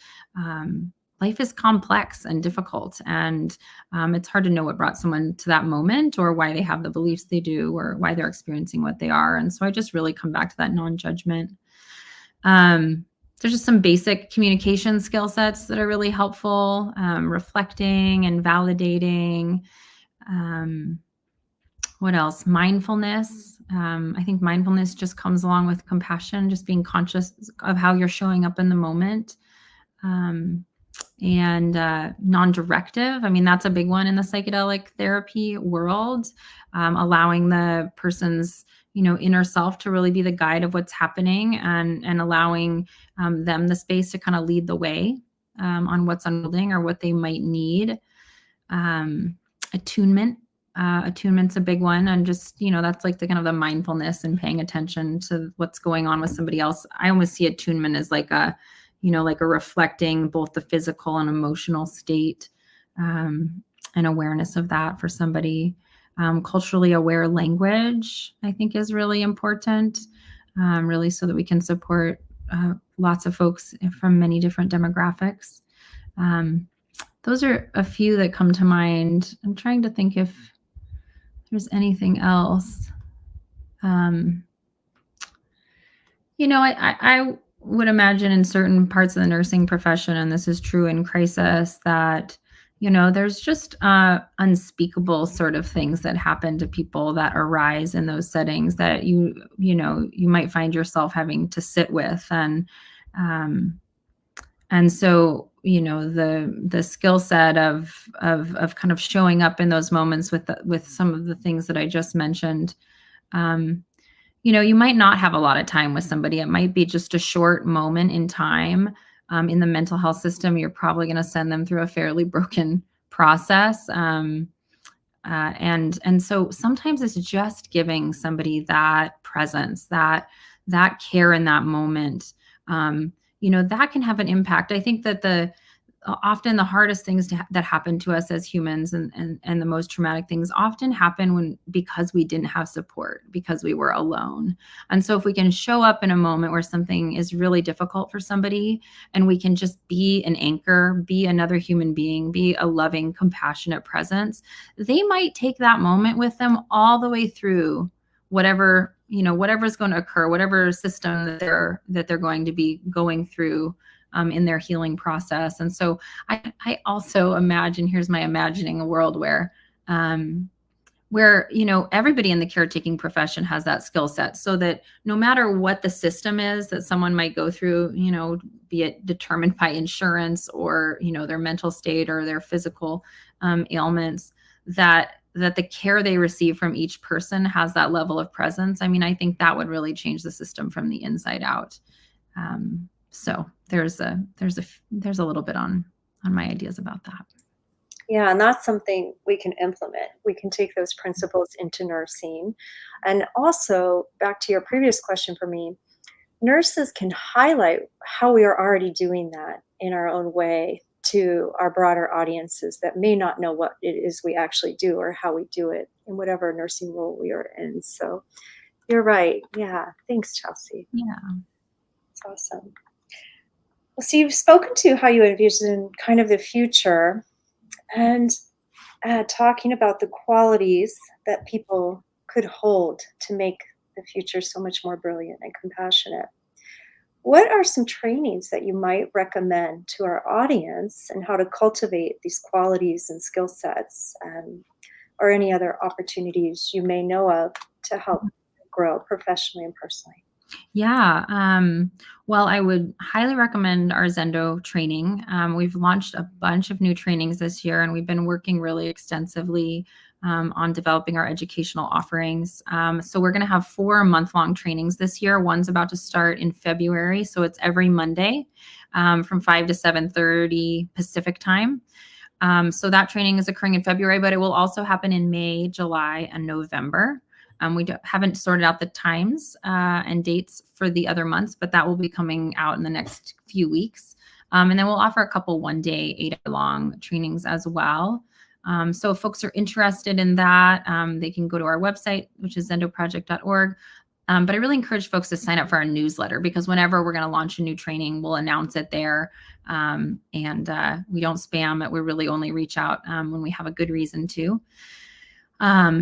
life is complex and difficult, and it's hard to know what brought someone to that moment, or why they have the beliefs they do, or why they're experiencing what they are. And so I just really come back to that non-judgment. There's just some basic communication skill sets that are really helpful, reflecting and validating. Um, what else? Mindfulness. I think mindfulness just comes along with compassion, just being conscious of how you're showing up in the moment. Um, and non-directive. I mean, that's a big one in the psychedelic therapy world, allowing the person's inner self to really be the guide of what's happening, and allowing them the space to kind of lead the way on what's unfolding or what they might need. Attunement. Attunement's a big one, and just that's like the kind of the mindfulness and paying attention to what's going on with somebody else. I almost see attunement as like a reflecting both the physical and emotional state, and awareness of that for somebody. Culturally aware language, I think, is really important, really, so that we can support lots of folks from many different demographics. Those are a few that come to mind. I'm trying to think if there's anything else. I would imagine in certain parts of the nursing profession, and this is true in crisis, that there's just unspeakable sort of things that happen to people that arise in those settings that you might find yourself having to sit with. And so the skill set of kind of showing up in those moments with some of the things that I just mentioned. You might not have a lot of time with somebody. It might be just a short moment in time. In the mental health system, you're probably going to send them through a fairly broken process. And so sometimes it's just giving somebody that presence, that care in that moment. That can have an impact. I think that often the hardest things that happen to us as humans, and the most traumatic things, often happen because we didn't have support, because we were alone. And so if we can show up in a moment where something is really difficult for somebody, and we can just be an anchor, be another human being, be a loving, compassionate presence, they might take that moment with them all the way through whatever's going to occur, whatever system that they're going to be going through in their healing process. And so I also imagine, here's my imagining a world where everybody in the caretaking profession has that skill set, so that no matter what the system is that someone might go through, be it determined by insurance, or their mental state, or their physical ailments, that the care they receive from each person has that level of presence. I mean, I think that would really change the system from the inside out. So there's a little bit on my ideas about that. Yeah, and that's something we can implement. We can take those principles into nursing. And also, back to your previous question for me, nurses can highlight how we are already doing that in our own way to our broader audiences that may not know what it is we actually do, or how we do it in whatever nursing role we are in. So you're right. Yeah. Thanks, Chelsea. Yeah. It's awesome. Well, so you've spoken to how you envision kind of the future, and talking about the qualities that people could hold to make the future so much more brilliant and compassionate. What are some trainings that you might recommend to our audience, and how to cultivate these qualities and skill sets, or any other opportunities you may know of to help grow professionally and personally? Yeah. Well, I would highly recommend our Zendo training. We've launched a bunch of new trainings this year, and we've been working really extensively on developing our educational offerings. So we're going to have 4 month-long trainings this year. One's about to start in February. So it's every Monday from 5 to 7:30 Pacific time. So that training is occurring in February, but it will also happen in May, July, and November. We haven't sorted out the times and dates for the other months, but that will be coming out in the next few weeks. And then we'll offer a couple one-day, 8-hour-long trainings as well. So if folks are interested in that, they can go to our website, which is zendoproject.org. But I really encourage folks to sign up for our newsletter, because whenever we're going to launch a new training, we'll announce it there. And we don't spam it. We really only reach out when we have a good reason to.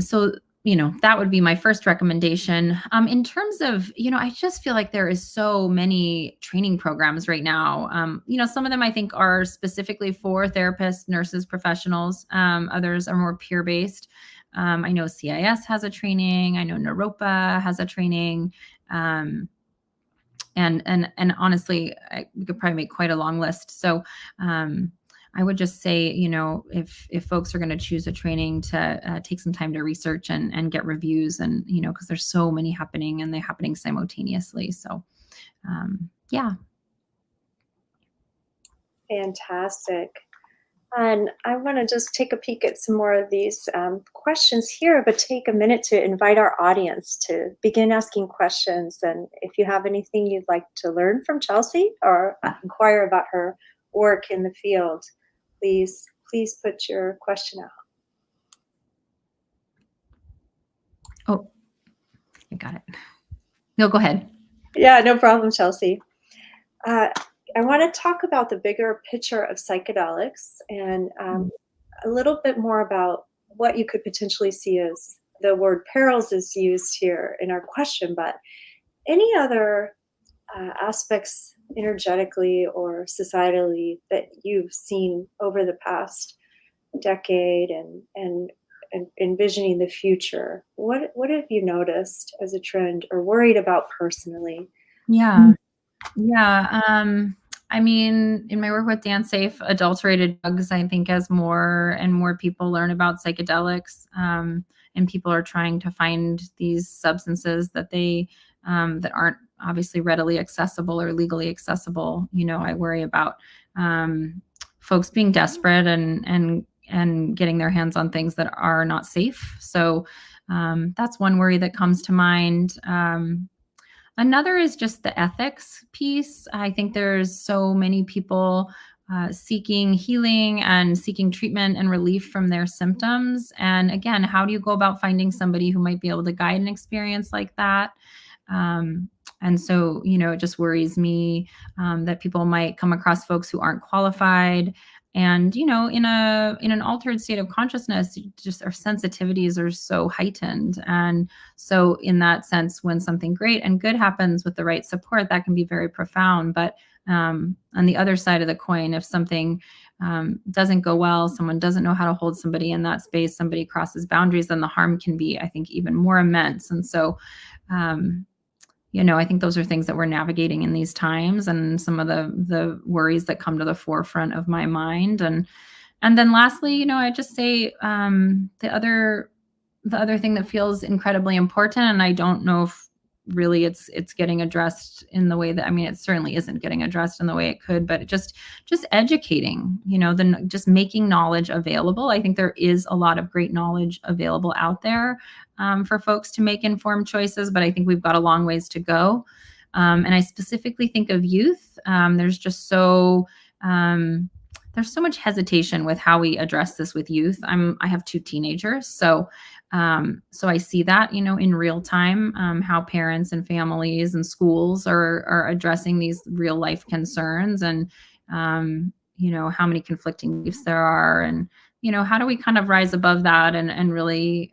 So, that would be my first recommendation. In terms of, I just feel like there is so many training programs right now. Some of them I think are specifically for therapists, nurses, professionals. Others are more peer-based. I know CIS has a training. I know Naropa has a training. And honestly, we could probably make quite a long list. So, I would just say, if folks are going to choose a training, to take some time to research and get reviews, and, because there's so many happening and they're happening simultaneously. So, yeah. Fantastic. And I want to just take a peek at some more of these questions here, but take a minute to invite our audience to begin asking questions. And if you have anything you'd like to learn from Chelsea or inquire about her work in the field, please put your question out. Oh, I got it. No, go ahead. Yeah, no problem, Chelsea. I want to talk about the bigger picture of psychedelics and a little bit more about what you could potentially see as the word perils is used here in our question, but any other aspects energetically or societally that you've seen over the past decade and envisioning the future? What have you noticed as a trend or worried about personally? Yeah. I mean, in my work with DanceSafe, adulterated drugs, I think as more and more people learn about psychedelics, and people are trying to find these substances that they that aren't obviously readily accessible or legally accessible, I worry about folks being desperate and getting their hands on things that are not safe. So that's one worry that comes to mind. Another is just the ethics piece. I think there's so many people seeking healing and seeking treatment and relief from their symptoms. And again, how do you go about finding somebody who might be able to guide an experience like that? And so, it just worries me that people might come across folks who aren't qualified. And, in an altered state of consciousness, just our sensitivities are so heightened. And so in that sense, when something great and good happens with the right support, that can be very profound. But on the other side of the coin, if something doesn't go well, someone doesn't know how to hold somebody in that space, somebody crosses boundaries, then the harm can be, I think, even more immense. And so, I think those are things that we're navigating in these times, and some of the worries that come to the forefront of my mind. And then lastly, I just say the other thing that feels incredibly important, and I don't know if really it's getting addressed in the way that, it certainly isn't getting addressed in the way it could, but just educating, just making knowledge available. I think there is a lot of great knowledge available out there for folks to make informed choices, but I think we've got a long ways to go. And I specifically think of youth. There's so much hesitation with how we address this with youth. I have 2 teenagers, so I see that, in real time, how parents and families and schools are addressing these real life concerns, and how many conflicting beliefs there are, and how do we kind of rise above that and really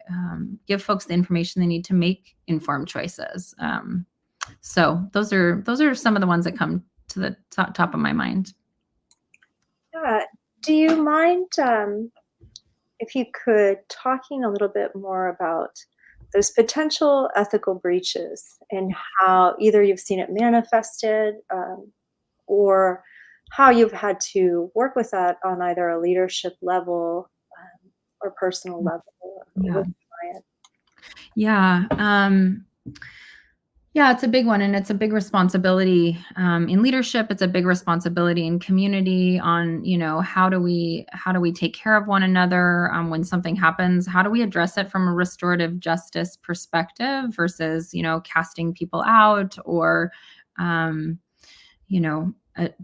give folks the information they need to make informed choices. So those are some of the ones that come to the top of my mind. Yeah. Do you mind if you could talking a little bit more about those potential ethical breaches and how either you've seen it manifested or how you've had to work with that on either a leadership level or personal level Yeah. with the client? Yeah. Yeah, it's a big one, and it's a big responsibility in leadership. It's a big responsibility in community on, how do we take care of one another when something happens? How do we address it from a restorative justice perspective versus, casting people out or,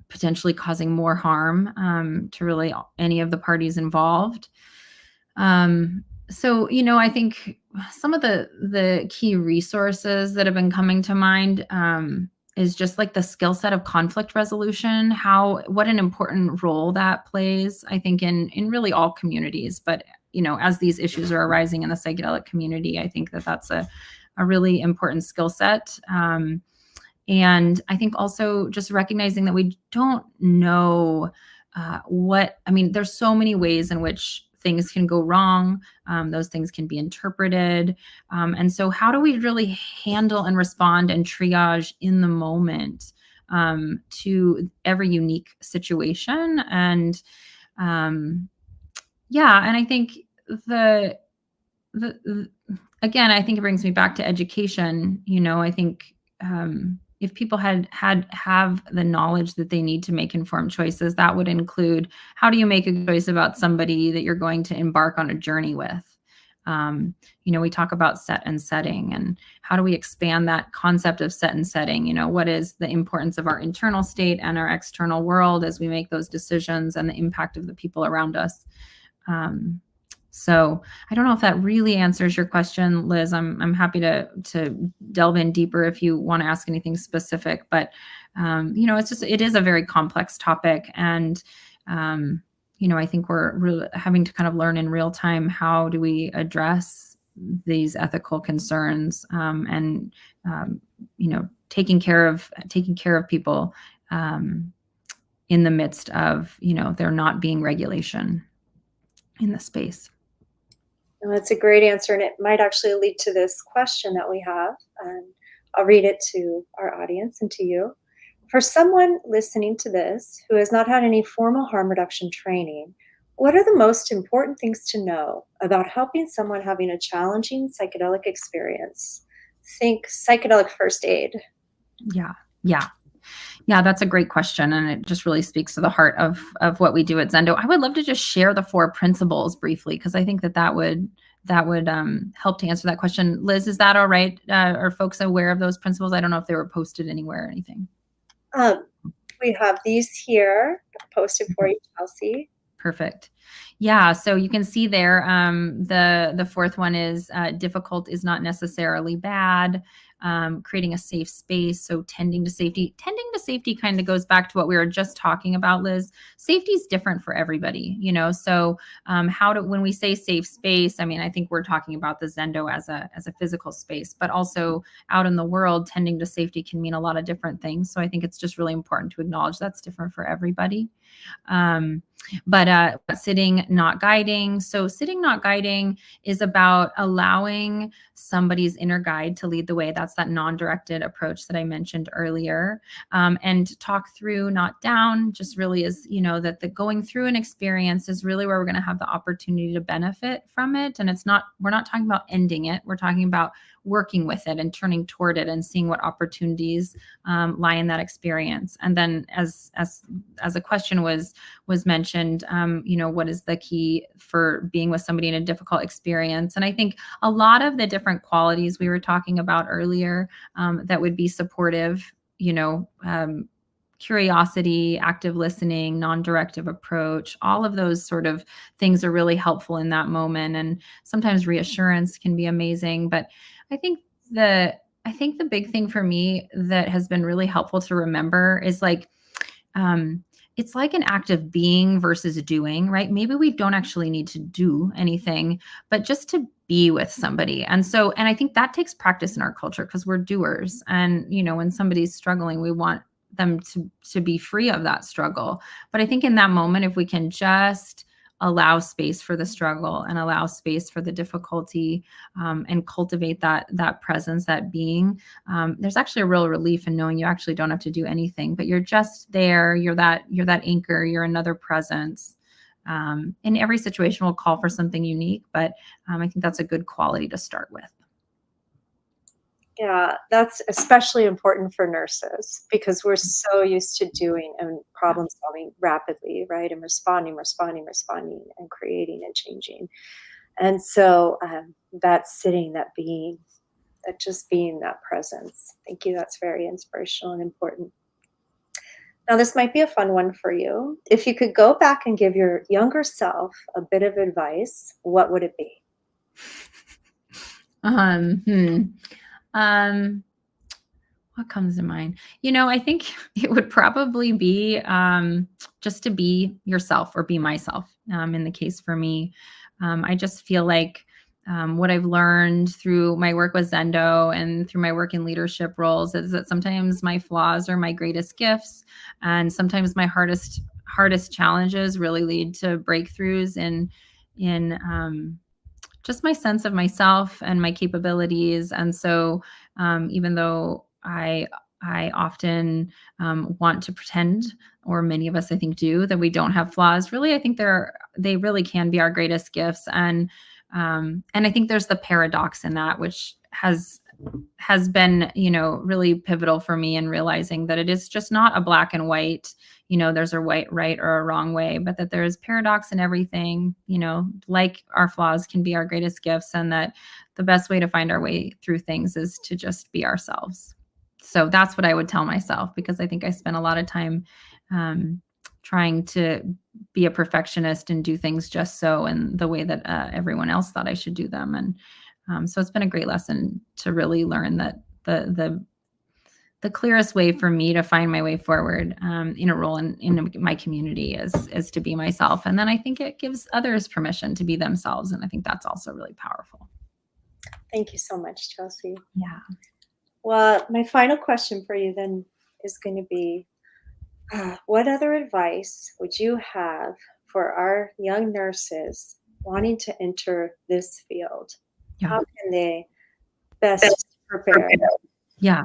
potentially causing more harm to really any of the parties involved? So, I think some of the key resources that have been coming to mind is just like the skill set of conflict resolution, what an important role that plays, I think, in really all communities. But, as these issues are arising in the psychedelic community, I think that that's a really important skill set. And I think also just recognizing that we don't know there's so many ways in which things can go wrong. Those things can be interpreted. And so, how do we really handle and respond and triage in the moment to every unique situation? And yeah, and I think the again, I think it brings me back to education. I think if people have the knowledge that they need to make informed choices, that would include, how do you make a choice about somebody that you're going to embark on a journey with? We talk about set and setting, and how do we expand that concept of set and setting? What is the importance of our internal state and our external world as we make those decisions, and the impact of the people around us? So I don't know if that really answers your question, Liz. I'm happy to delve in deeper if you want to ask anything specific. But it is a very complex topic, and I think we're really having to kind of learn in real time, how do we address these ethical concerns, and taking care of people in the midst of there not being regulation in the space. And that's a great answer, and it might actually lead to this question that we have. And I'll read it to our audience and to you. For someone listening to this who has not had any formal harm reduction training, what are the most important things to know about helping someone having a challenging psychedelic experience? Think psychedelic first aid. Yeah, that's a great question, and it just really speaks to the heart of what we do at Zendo. I would love to just share the 4 principles briefly, because I think that would help to answer that question. Liz, is that all right? Are folks aware of those principles? I don't know if they were posted anywhere or anything. We have these here posted for you, Chelsea. Perfect. Yeah, so you can see there, the 4th one is, difficult is not necessarily bad. Creating a safe space, so tending to safety. Tending to safety kind of goes back to what we were just talking about, Liz. Safety is different for everybody, so when we say safe space, I think we're talking about the Zendo as a physical space, but also out in the world, tending to safety can mean a lot of different things. So I think it's just really important to acknowledge that's different for everybody. But sitting, not guiding. So sitting, not guiding is about allowing somebody's inner guide to lead the way. That's that non-directed approach that I mentioned earlier. And talk through, not down, just really is, that the going through an experience is really where we're going to have the opportunity to benefit from it. And we're not talking about ending it. We're talking about working with it and turning toward it and seeing what opportunities lie in that experience. And then as a question was mentioned, what is the key for being with somebody in a difficult experience? And I think a lot of the different qualities we were talking about earlier that would be supportive, curiosity, active listening, non-directive approach, all of those sort of things are really helpful in that moment. And sometimes reassurance can be amazing. But I think the big thing for me that has been really helpful to remember is it's like an act of being versus doing, right? Maybe we don't actually need to do anything, but just to be with somebody. And I think that takes practice in our culture, because we're doers. And, when somebody's struggling, we want them to be free of that struggle. But I think in that moment, if we can just allow space for the struggle and allow space for the difficulty, and cultivate that presence, that being, there's actually a real relief in knowing you actually don't have to do anything, but you're just there. You're that anchor. You're another presence. And every situation will call for something unique, but I think that's a good quality to start with. Yeah, that's especially important for nurses, because we're so used to doing and problem solving rapidly, right? And responding, and creating and changing. And so that sitting, that being, that just being that presence. Thank you. That's very inspirational and important. Now, this might be a fun one for you. If you could go back and give your younger self a bit of advice, what would it be? Um, hmm. Um, what comes to mind? I think it would probably be just to be yourself or be myself. In the case for me, I just feel like what I've learned through my work with Zendo and through my work in leadership roles is that sometimes my flaws are my greatest gifts, and sometimes my hardest challenges really lead to breakthroughs in just my sense of myself and my capabilities. And so, even though I often want to pretend, or many of us I think do, that we don't have flaws, really I think they really can be our greatest gifts. And I think there's the paradox in that, which has been, really pivotal for me in realizing that it is just not a black and white, there's a right or a wrong way, but that there is paradox in everything, like our flaws can be our greatest gifts, and that the best way to find our way through things is to just be ourselves. So that's what I would tell myself, because I think I spent a lot of time um, trying to be a perfectionist and do things just so, and the way that everyone else thought I should do them. And so it's been a great lesson to really learn that the clearest way for me to find my way forward in a role in my community is to be myself. And then I think it gives others permission to be themselves. And I think that's also really powerful. Thank you so much, Chelsea. Yeah. Well, my final question for you then is going to be, what other advice would you have for our young nurses wanting to enter this field? Yeah. How can they best prepare? Yeah.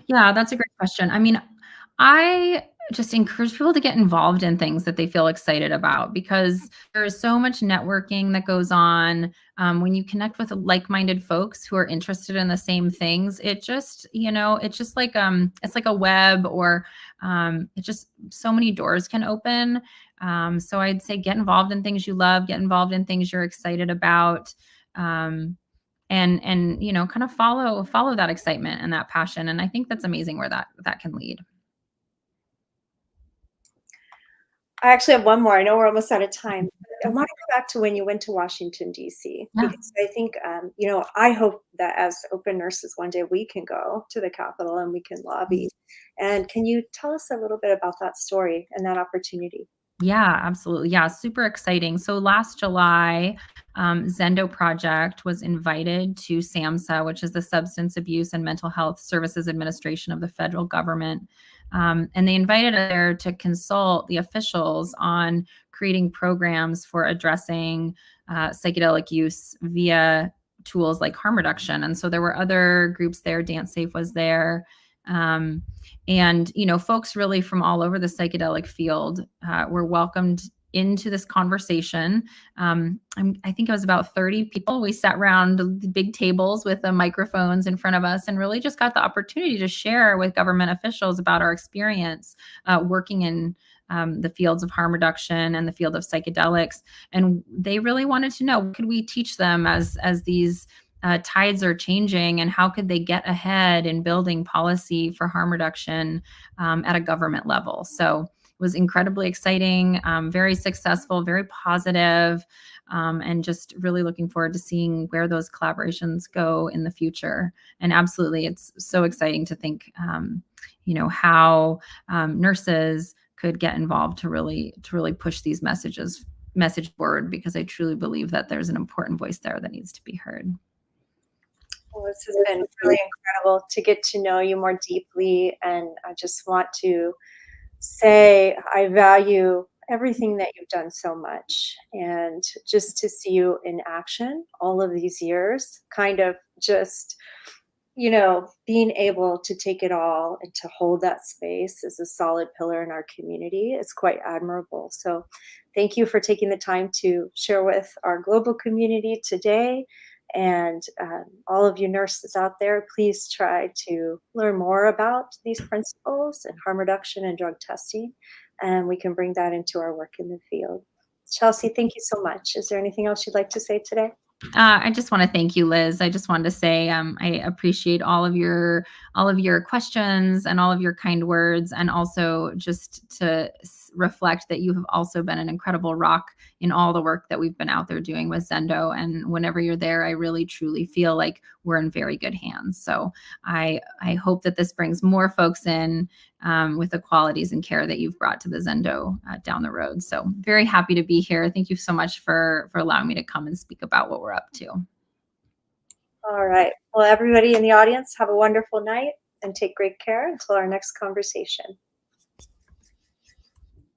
Yeah, that's a great question. I mean, I just encourage people to get involved in things that they feel excited about, because there is so much networking that goes on. When you connect with like-minded folks who are interested in the same things, it's like a web, or it just so many doors can open. So I'd say get involved in things you love, get involved in things you're excited about. Um, and kind of follow that excitement and that passion, and I think that's amazing where that can lead. I actually have one more. I know we're almost out of time. But I want to go back to when you went to Washington, D.C., Yeah. because I think, I hope that as open nurses one day we can go to the Capitol and we can lobby. And can you tell us a little bit about that story and that opportunity? Yeah, absolutely. Yeah, super exciting. So last July, Zendo Project was invited to SAMHSA, which is the Substance Abuse and Mental Health Services Administration of the federal government. And they invited us there to consult the officials on creating programs for addressing psychedelic use via tools like harm reduction. And so there were other groups there. DanceSafe was there. Um, and, folks really from all over the psychedelic field were welcomed into this conversation. I think it was about 30 people. We sat around the big tables with the microphones in front of us, and really just got the opportunity to share with government officials about our experience working in the fields of harm reduction and the field of psychedelics. And they really wanted to know, what could we teach them as these tides are changing, and how could they get ahead in building policy for harm reduction at a government level. So it was incredibly exciting, very successful, very positive, and just really looking forward to seeing where those collaborations go in the future. And absolutely, it's so exciting to think, how nurses could get involved to really push these message forward, because I truly believe that there's an important voice there that needs to be heard. Well, this has been really incredible to get to know you more deeply. And I just want to say I value everything that you've done so much. And just to see you in action all of these years, kind of just, being able to take it all and to hold that space as a solid pillar in our community is quite admirable. So thank you for taking the time to share with our global community today. And all of you nurses out there, please try to learn more about these principles and harm reduction and drug testing, and we can bring that into our work in the field. Chelsea, thank you so much. Is there anything else you'd like to say today? I just want to thank you, Liz. I just wanted to say I appreciate all of your questions and all of your kind words, and also just to reflect that you have also been an incredible rock in all the work that we've been out there doing with Zendo. And whenever you're there, I really truly feel like we're in very good hands. So I hope that this brings more folks in with the qualities and care that you've brought to the Zendo down the road. So very happy to be here. Thank you so much for allowing me to come and speak about what we're up to. All right. Well, everybody in the audience, have a wonderful night and take great care until our next conversation.